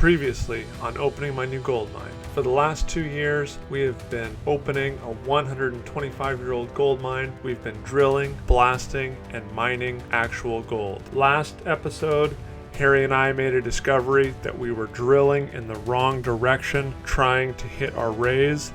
Previously on opening my new gold mine. For the last 2 years, we have been opening a 125-year-old gold mine. We've been drilling, blasting, and mining actual gold. Last episode, Harry and I made a discovery that we were drilling in the wrong direction, trying to hit our raise,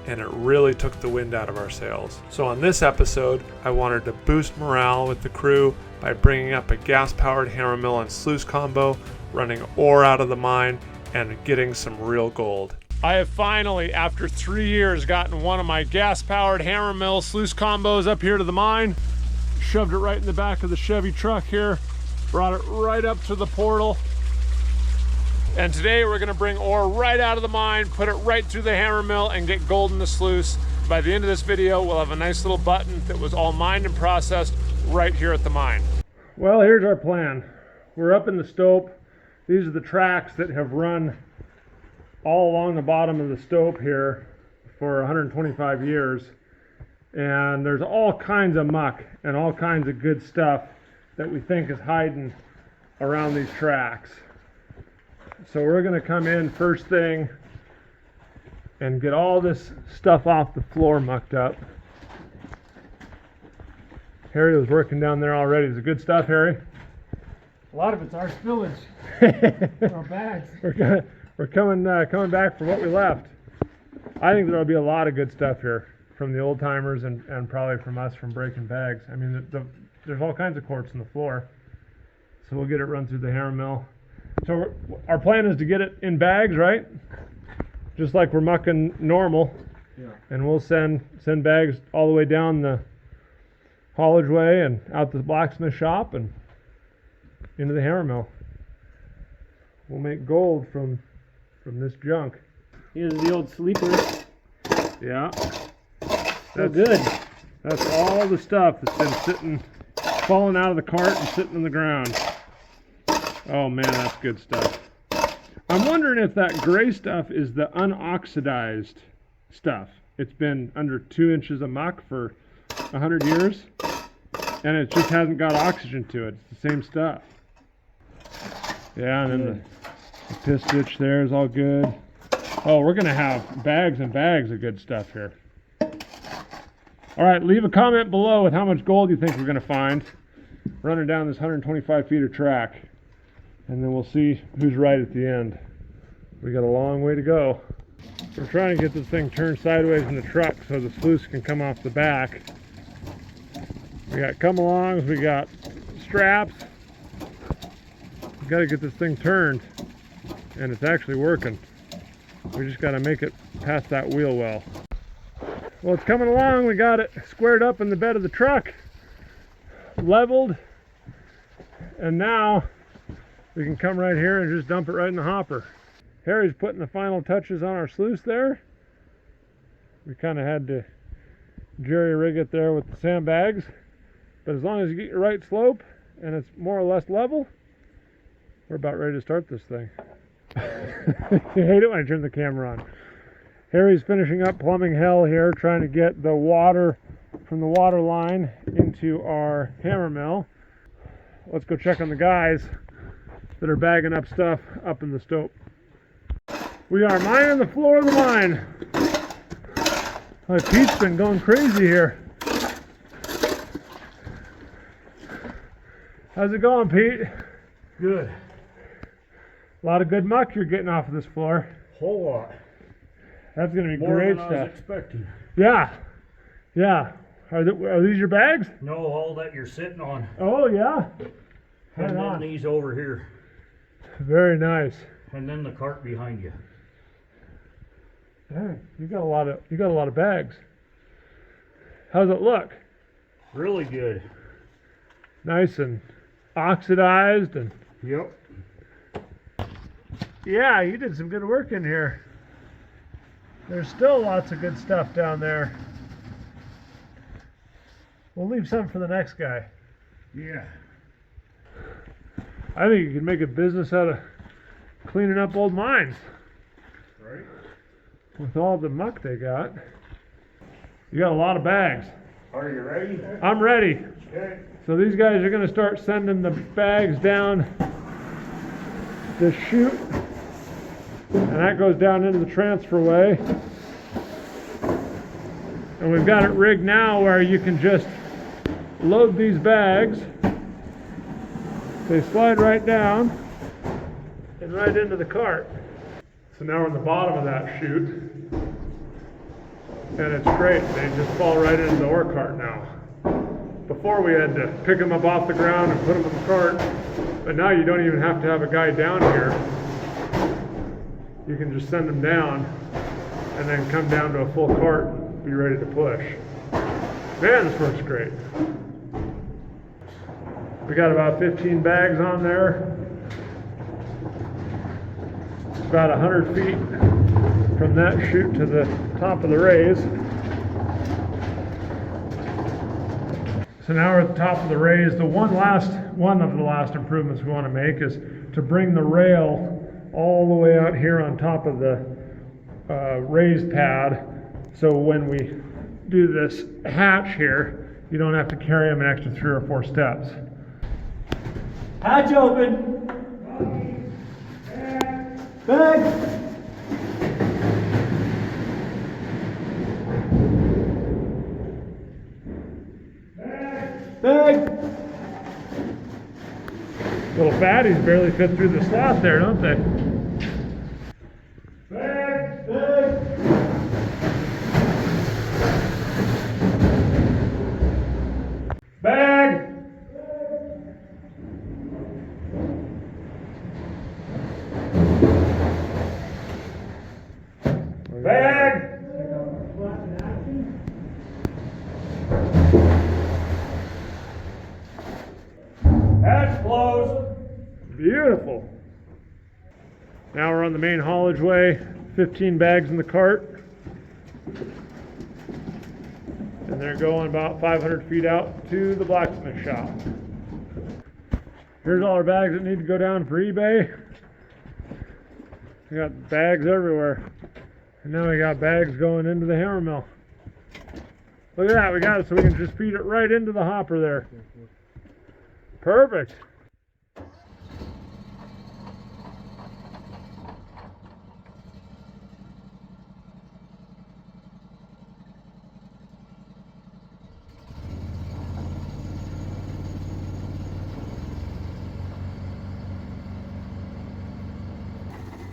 and it really took the wind out of our sails. So on this episode, I wanted to boost morale with the crew by bringing up a gas-powered hammer mill and sluice combo, running ore out of the mine, and getting some real gold. I have finally, after 3 years, gotten one of my gas-powered hammer mill sluice combos up here to the mine. Shoved it right in the back of the Chevy truck here, brought it right up to the portal. And today we're gonna bring ore right out of the mine, put it right through the hammer mill, and get gold in the sluice. By the end of this video, we'll have a nice little button that was all mined and processed right here at the mine. Well, here's our plan. We're up in the stope. These are the tracks that have run all along the bottom of the stope here for 125 years. And there's all kinds of muck and all kinds of good stuff that we think is hiding around these tracks. So we're going to come in first thing and get all this stuff off the floor mucked up. Harry was working down there already. Is it good stuff, Harry? A lot of it's our spillage. Our bags. We're coming back for what we left. I think there'll be a lot of good stuff here from the old timers and probably from us from breaking bags. I mean, there's all kinds of quartz on the floor. So we'll get it run through the hammer mill. So our plan is to get it in bags, right? Just like we're mucking normal. Yeah. And we'll send bags all the way down the haulage way and out to the blacksmith shop and into the hammer mill. We'll make gold from this junk. Here's the old sleeper. Yeah. So good. That's all the stuff that's been sitting, falling out of the cart and sitting on the ground. Oh man, that's good stuff. I'm wondering if that gray stuff is the unoxidized stuff. It's been under 2 inches of muck for 100 years, and it just hasn't got oxygen to it. It's the same stuff. Yeah, and then the piss ditch there is all good. Oh, we're going to have bags and bags of good stuff here. All right, leave a comment below with how much gold you think we're going to find running down this 125 feet of track. And then we'll see who's right at the end. We got a long way to go. We're trying to get this thing turned sideways in the truck so the sluice can come off the back. We got come-alongs, we got straps. We got to get this thing turned, and it's actually working. We just got to make it past that wheel well. Well, it's coming along. We got it squared up in the bed of the truck, leveled, and now we can come right here and just dump it right in the hopper. Harry's putting the final touches on our sluice there. We kind of had to jerry rig it there with the sandbags, but as long as you get your right slope and it's more or less level, we're about ready to start this thing. You hate it when I turn the camera on. Harry's finishing up plumbing hell here, trying to get the water from the water line into our hammer mill. Let's go check on the guys that are bagging up stuff up in the stope. We are mining the floor of the mine. Oh, Pete's been going crazy here. How's it going, Pete? Good. A lot of good muck you're getting off of this floor. Whole lot. That's going to be More great than stuff. I was expecting. Yeah. Yeah. Are these your bags? No, all that you're sitting on. Oh, yeah. And then on. these over here. Very nice. And then the cart behind you. Dang, you got a lot of bags. How's it look? Really good. Nice and oxidized and Yep. yeah, you did some good work in here. There's still lots of good stuff down there. We'll leave some for the next guy. Yeah. I think you can make a business out of cleaning up old mines. Right. With all the muck they got. You got a lot of bags. Are you ready? I'm ready. Okay. So these guys are going to start sending the bags down the chute And that goes down into the transferway. And we've got it rigged now where you can just load these bags. They slide right down and right into the cart. So now we're in the bottom of that chute. And it's great. They just fall right into the ore cart now. Before we had to pick them up off the ground and put them in the cart. But now you don't even have to have a guy down here. You can just send them down and then come down to a full cart and be ready to push. Man, this works great. We got about 15 bags on there. It's about 100 feet from that chute to the top of the raise. So now we're at the top of the raise. One of the last improvements we want to make is to bring the rail all the way out here on top of the raised pad. So when we do this hatch here, you don't have to carry them an extra 3 or 4 steps. Hatch open. Bag. Bag. Little fatties barely fit through the slot there, don't they? Bag. Bag. Bag. Bag. Hatch closed. Beautiful. Now we're on the main haulage way, 15 bags in the cart. And they're going about 500 feet out to the blacksmith shop. Here's all our bags that need to go down for eBay. We got bags everywhere. And now we got bags going into the hammer mill. Look at that, we got it so we can just feed it right into the hopper there. Perfect.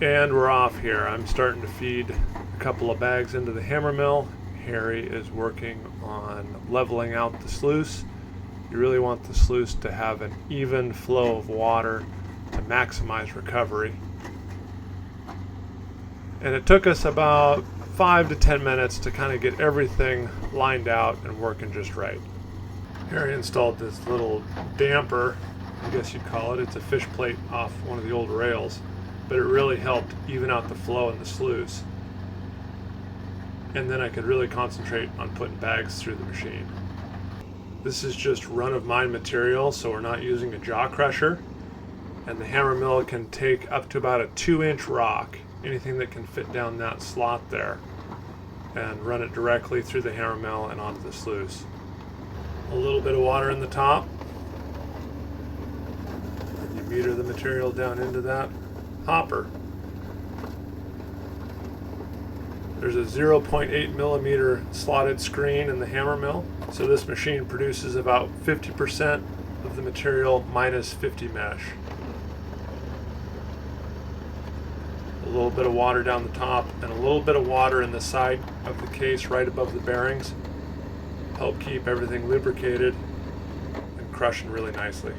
And we're off here. I'm starting to feed a couple of bags into the hammer mill. Harry is working on leveling out the sluice. You really want the sluice to have an even flow of water to maximize recovery. And it took us about 5 to 10 minutes to kind of get everything lined out and working just right. Harry installed this little damper, I guess you'd call it. It's a fish plate off one of the old rails, but it really helped even out the flow in the sluice. And then I could really concentrate on putting bags through the machine. This is just run-of-mine material, so we're not using a jaw crusher. And the hammer mill can take up to about a 2-inch rock, anything that can fit down that slot there, and run it directly through the hammer mill and onto the sluice. A little bit of water in the top. And you meter the material down into that hopper. There's a 0.8 millimeter slotted screen in the hammer mill, so this machine produces about 50% of the material minus 50 mesh. A little bit of water down the top and a little bit of water in the side of the case right above the bearings help keep everything lubricated and crushing really nicely.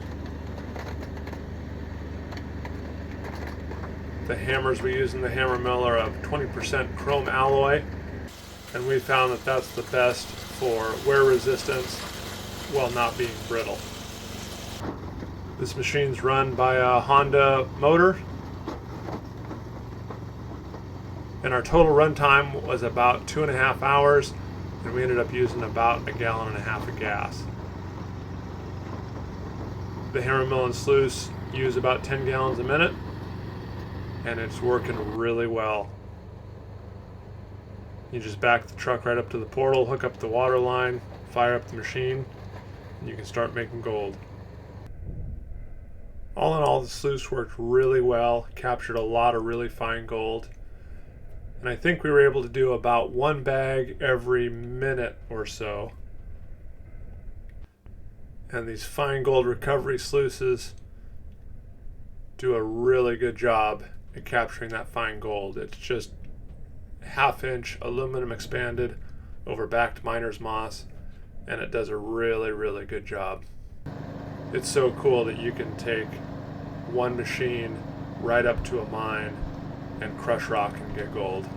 The hammers we use in the hammer mill are of 20% chrome alloy, and we found that that's the best for wear resistance while not being brittle. This machine's run by a Honda motor, and our total run time was about 2.5 hours, and we ended up using about 1.5 gallons of gas. The hammer mill and sluice use about 10 gallons a minute, and it's working really well. You just back the truck right up to the portal, hook up the water line, fire up the machine, and you can start making gold. All in all, the sluice worked really well, captured a lot of really fine gold. And I think we were able to do about 1 bag every minute or so. And these fine gold recovery sluices do a really good job at capturing that fine gold. It's just 1/2 inch aluminum expanded over backed miner's moss, and it does a really, really good job. It's so cool that you can take one machine right up to a mine and crush rock and get gold.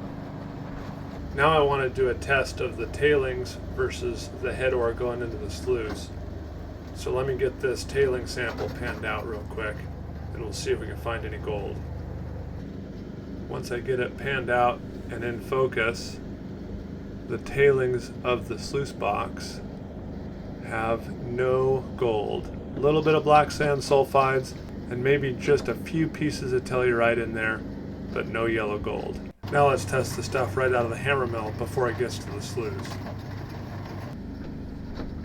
Now I want to do a test of the tailings versus the head ore going into the sluice. So let me get this tailing sample panned out real quick, and we'll see if we can find any gold. Once I get it panned out and in focus, the tailings of the sluice box have no gold. A little bit of black sand sulfides and maybe just a few pieces of telluride in there, but no yellow gold. Now let's test the stuff right out of the hammer mill before it gets to the sluice.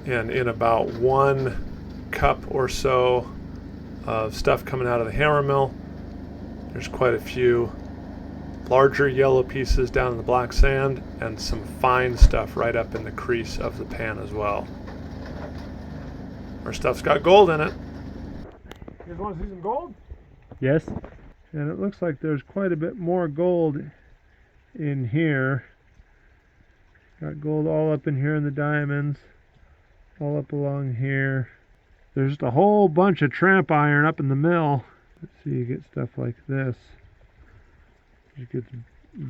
And in about 1 cup or so of stuff coming out of the hammer mill, there's quite a few larger yellow pieces down in the black sand and some fine stuff right up in the crease of the pan as well. Our stuff's got gold in it. You guys want to see some gold? Yes. And it looks like there's quite a bit more gold in here. Got gold all up in here in the diamonds, all up along here. There's just a whole bunch of tramp iron up in the mill. Let's see, you get stuff like this. It gets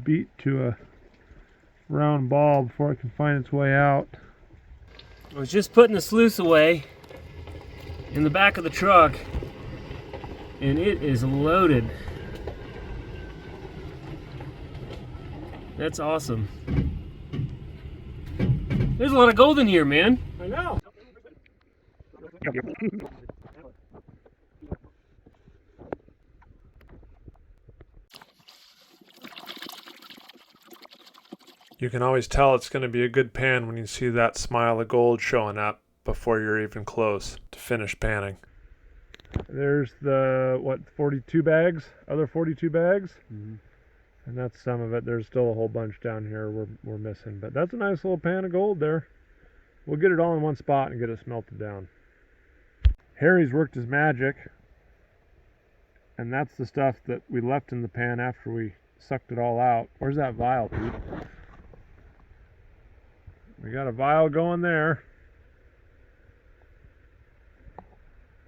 beat to a round ball before it can find its way out. I was just putting the sluice away in the back of the truck, and it is loaded. That's awesome. There's a lot of gold in here, man. I know. You can always tell it's going to be a good pan when you see that smile of gold showing up before you're even close to finish panning. There's the, 42 bags? Other 42 bags? Mm-hmm. And that's some of it. There's still a whole bunch down here we're missing. But that's a nice little pan of gold there. We'll get it all in one spot and get it smelted down. Harry's worked his magic. And that's the stuff that we left in the pan after we sucked it all out. Where's that vial, Pete? We got a vial going there.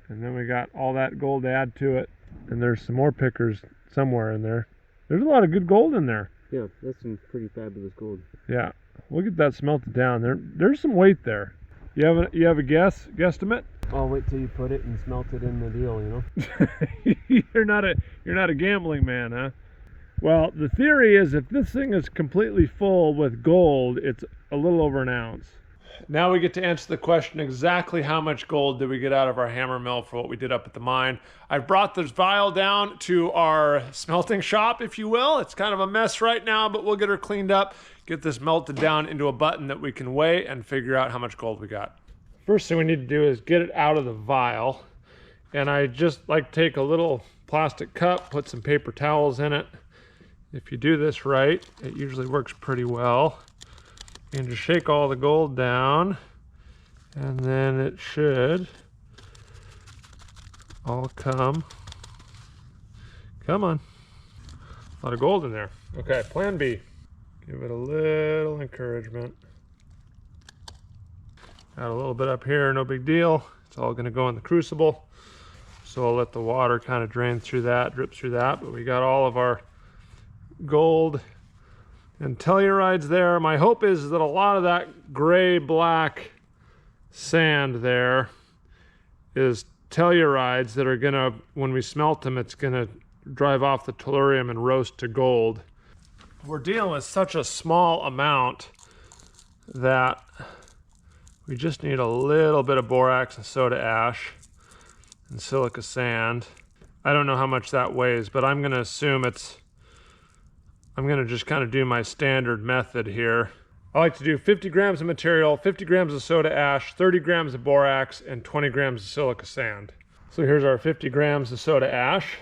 And then we got all that gold to add to it. And there's some more pickers somewhere in there. There's a lot of good gold in there. Yeah, that's some pretty fabulous gold. Yeah, we'll get that smelted down. There's some weight there. You have a guesstimate? I'll wait till you put it and smelt it in the deal, you know? You're not a gambling man, huh? Well, the theory is if this thing is completely full with gold, it's a little over an ounce. Now we get to answer the question, exactly how much gold did we get out of our hammer mill for what we did up at the mine. I've brought this vial down to our smelting shop, if you will. It's kind of a mess right now, but we'll get her cleaned up, get this melted down into a button that we can weigh and figure out how much gold we got. First thing we need to do is get it out of the vial. And I just like to take a little plastic cup, put some paper towels in it. If you do this right, it usually works pretty well. And just shake all the gold down, and then it should all come on. A lot of gold in there. Okay, plan B. Give it a little encouragement. Got a little bit up here, no big deal. It's all gonna go in the crucible. So I'll let the water kind of drain through that, drip through that, but we got all of our gold and tellurides there. My hope is that a lot of that gray-black sand there is tellurides that are gonna, when we smelt them, it's gonna drive off the tellurium and roast to gold. We're dealing with such a small amount that we just need a little bit of borax and soda ash and silica sand. I don't know how much that weighs, but I'm gonna assume I'm gonna just kind of do my standard method here. I like to do 50 grams of material, 50 grams of soda ash, 30 grams of borax, and 20 grams of silica sand. So here's our 50 grams of soda ash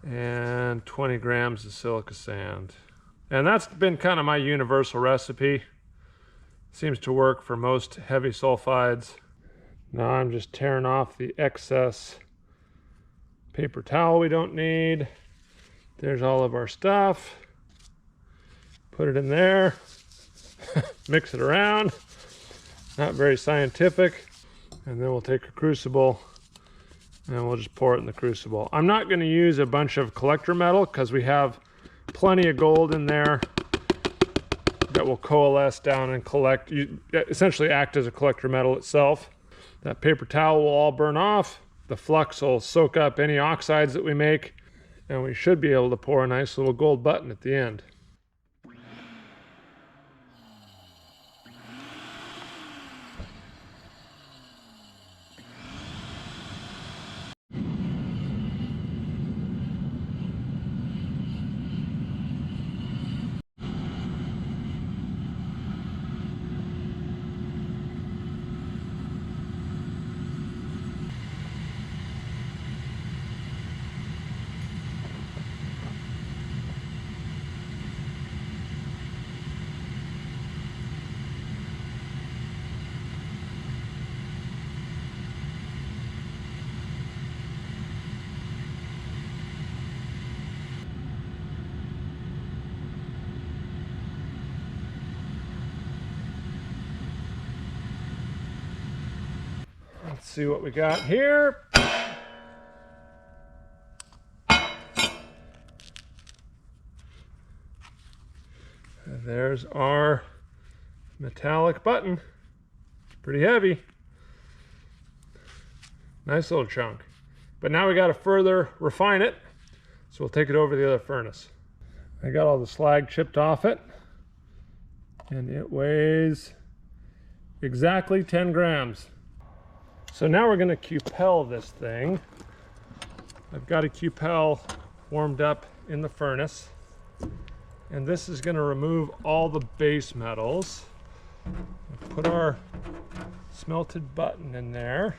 and 20 grams of silica sand. And that's been kind of my universal recipe. Seems to work for most heavy sulfides. Now I'm just tearing off the excess paper towel we don't need. There's all of our stuff. Put it in there. Mix it around. Not very scientific. And then we'll take a crucible and we'll just pour it in the crucible. I'm not going to use a bunch of collector metal because we have plenty of gold in there that will coalesce down and collect, essentially act as a collector metal itself. That paper towel will all burn off. The flux will soak up any oxides that we make, and we should be able to pour a nice little gold button at the end. Let's see what we got here. There's our metallic button. Pretty heavy. Nice little chunk. But now we got to further refine it. So we'll take it over to the other furnace. I got all the slag chipped off it. And it weighs exactly 10 grams. So now we're going to cupel this thing. I've got a cupel warmed up in the furnace. And this is going to remove all the base metals. We'll put our smelted button in there.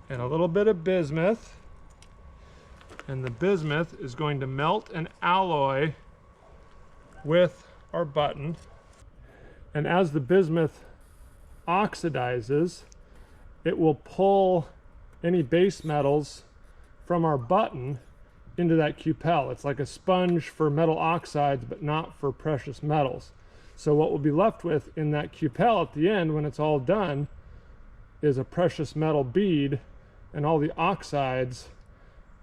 And a little bit of bismuth. And the bismuth is going to melt and alloy with our button. And as the bismuth oxidizes, it will pull any base metals from our button into that cupel. It's like a sponge for metal oxides, but not for precious metals. So what we'll be left with in that cupel at the end, when it's all done, is a precious metal bead, and all the oxides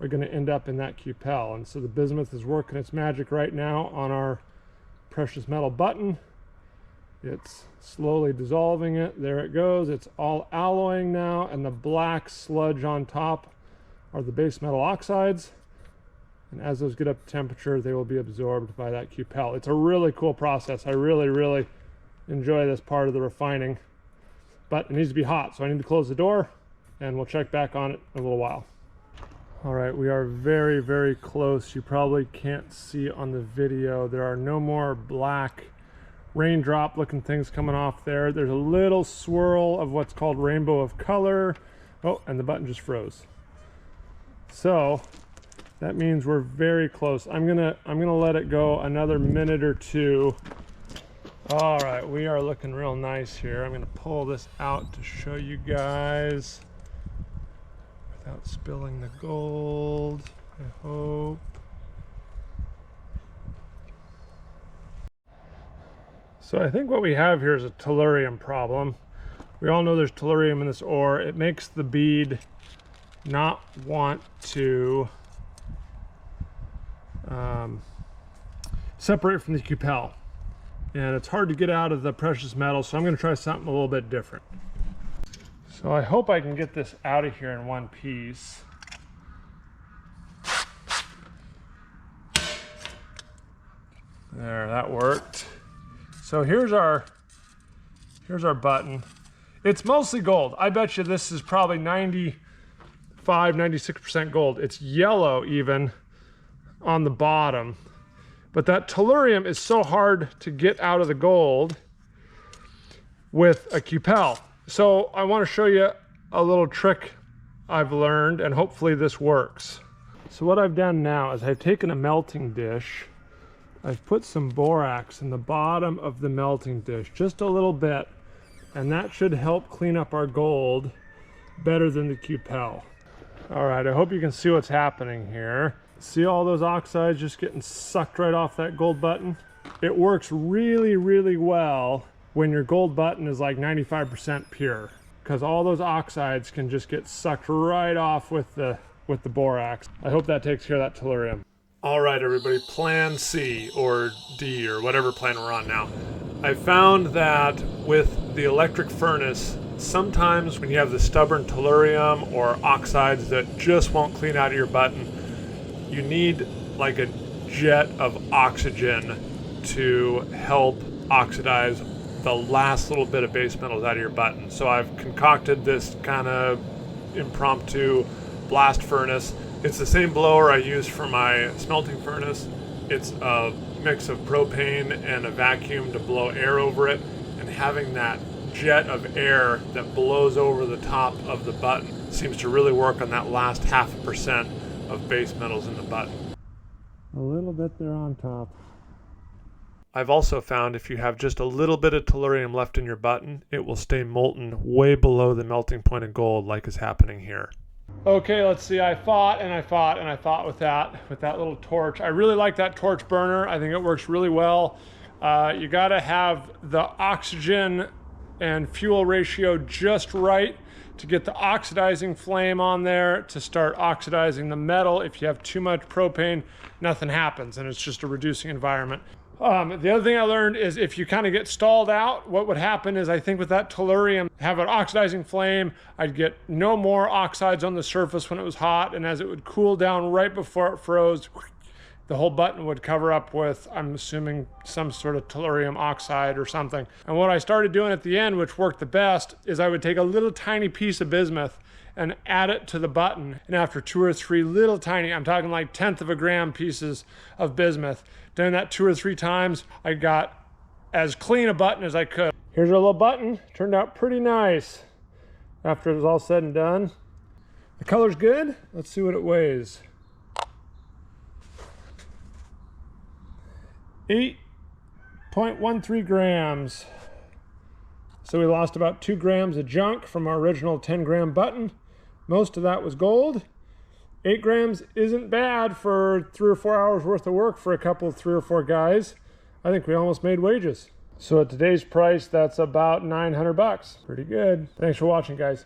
are going to end up in that cupel. And so the bismuth is working its magic right now on our precious metal button. It's slowly dissolving it. There it goes. It's all alloying now, and the black sludge on top are the base metal oxides. And as those get up to temperature, they will be absorbed by that cupel. It's a really cool process. I really enjoy this part of the refining. But it needs to be hot, so I need to close the door, and we'll check back on it in a little while. All right, we are very close. You probably can't see on the video. There are no more black raindrop looking things coming off there. There's a little swirl of what's called rainbow of color. Oh, and the button just froze. So that means we're very close. I'm gonna let it go another minute or two. All right, we are looking real nice here. I'm gonna pull this out to show you guys without spilling the gold, I hope. So I think what we have here is a tellurium problem. We all know there's tellurium in this ore. It makes the bead not want to separate from the cupel. And it's hard to get out of the precious metal, so I'm going to try something a little bit different. So I hope I can get this out of here in one piece. There, that worked. So here's our button. It's mostly gold. I bet you this is probably 96% gold. It's yellow even on the bottom. But that tellurium is so hard to get out of the gold with a cupel. So I want to show you a little trick I've learned, and hopefully this works. So what I've done now is I've taken a melting dish I've put some borax in the bottom of the melting dish, just a little bit, and that should help clean up our gold better than the Cupel. All right, I hope you can see what's happening here. See all those oxides just getting sucked right off that gold button? It works really, really well when your gold button is like 95% pure, because all those oxides can just get sucked right off with the borax. I hope that takes care of that tellurium. All right, everybody, plan C or D or whatever plan we're on now. I found that with the electric furnace, sometimes when you have the stubborn tellurium or oxides that just won't clean out of your button, you need like a jet of oxygen to help oxidize the last little bit of base metals out of your button. So I've concocted this kind of impromptu blast furnace. It's the same blower I use for my smelting furnace. It's a mix of propane and a vacuum to blow air over it, and having that jet of air that blows over the top of the button seems to really work on that last 0.5% of base metals in the button. A little bit there on top. I've also found if you have just a little bit of tellurium left in your button, it will stay molten way below the melting point of gold like is happening here. Okay, let's see, I fought with that little torch. I really like that torch burner. I think it works really well. You gotta have the oxygen and fuel ratio just right to get the oxidizing flame on there to start oxidizing the metal. If you have too much propane, nothing happens, and it's just a reducing environment. The other thing I learned is if you kind of get stalled out, what would happen is I think with that tellurium, have an oxidizing flame, I'd get no more oxides on the surface when it was hot, and as it would cool down right before it froze, the whole button would cover up with, I'm assuming, some sort of tellurium oxide or something. And what I started doing at the end, which worked the best, is I would take a little tiny piece of bismuth and add it to the button. And after 2 or 3 little tiny, I'm talking like 1/10 of a gram pieces of bismuth, doing that 2 or 3 times, I got as clean a button as I could. Here's our little button. Turned out pretty nice after it was all said and done. The color's good. Let's see what it weighs. 8.13 grams. So we lost about 2 grams of junk from our original 10-gram button. Most of that was gold. 8 grams isn't bad for 3 or 4 hours worth of work for a couple of 3 or 4 guys. I think we almost made wages. So at today's price, that's about $900. Pretty good. Thanks for watching, guys.